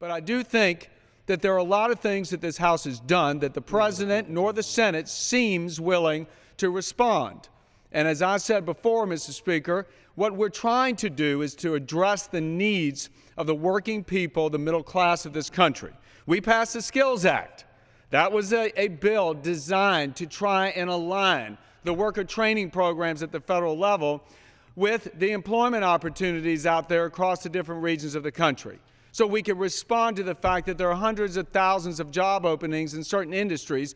But I do think that there are a lot of things that this House has done that the President nor the Senate seems willing to respond. And as I said before, Mr. Speaker, what we're trying to do is to address the needs of the working people, the middle class of this country. We passed the Skills Act. That was a bill designed to try and align the worker training programs at the federal level with the employment opportunities out there across the different regions of the country, so we can respond to the fact that there are hundreds of thousands of job openings in certain industries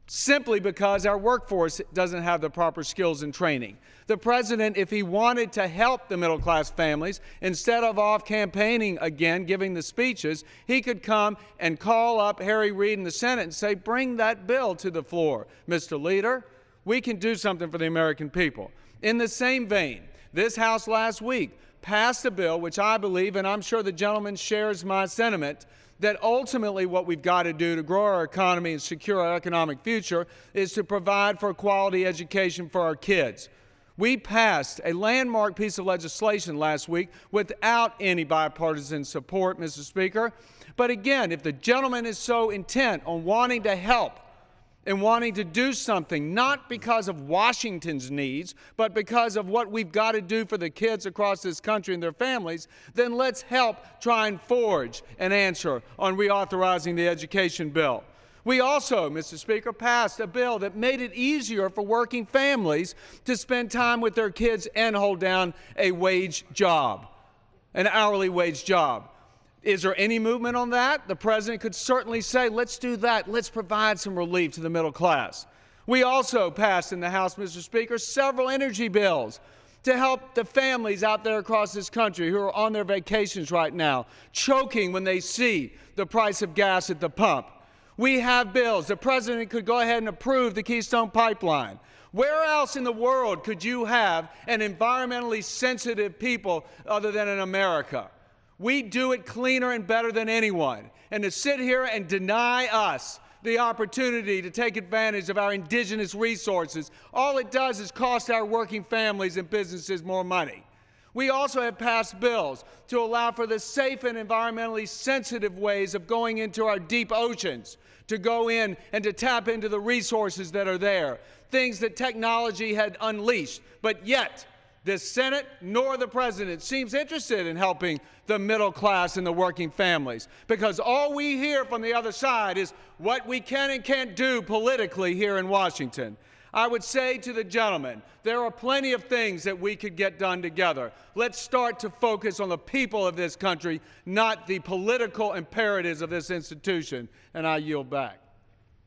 simply because our workforce doesn't have the proper skills and training. The President, if he wanted to help the middle-class families, instead of off campaigning again, giving the speeches, he could come and call up Harry Reid in the Senate and say, bring that bill to the floor, Mr. Leader. We can do something for the American people. In the same vein, this House last week passed a bill which I believe, and I'm sure the gentleman shares my sentiment, that ultimately what we've got to do to grow our economy and secure our economic future is to provide for a quality education for our kids. We passed a landmark piece of legislation last week without any bipartisan support, Mr. Speaker. But again, if the gentleman is so intent on wanting to help and wanting to do something, not because of Washington's needs, but because of what we've got to do for the kids across this country and their families, then let's help try and forge an answer on reauthorizing the education bill. We also, Mr. Speaker, passed a bill that made it easier for working families to spend time with their kids and hold down a wage job, an hourly wage job. Is there any movement on that? The President could certainly say, let's do that. Let's provide some relief to the middle class. We also passed in the House, Mr. Speaker, several energy bills to help the families out there across this country who are on their vacations right now, choking when they see the price of gas at the pump. We have bills. The President could go ahead and approve the Keystone Pipeline. Where else in the world could you have an environmentally sensitive people other than in America? We do it cleaner and better than anyone. And to sit here and deny us the opportunity to take advantage of our indigenous resources, all it does is cost our working families and businesses more money. We also have passed bills to allow for the safe and environmentally sensitive ways of going into our deep oceans, to go in and to tap into the resources that are there, things that technology had unleashed. But yet, the Senate nor the President seems interested in helping the middle class and the working families, because all we hear from the other side is what we can and can't do politically here in Washington. I would say to the gentleman, there are plenty of things that we could get done together. Let's start to focus on the people of this country, not the political imperatives of this institution. And I yield back.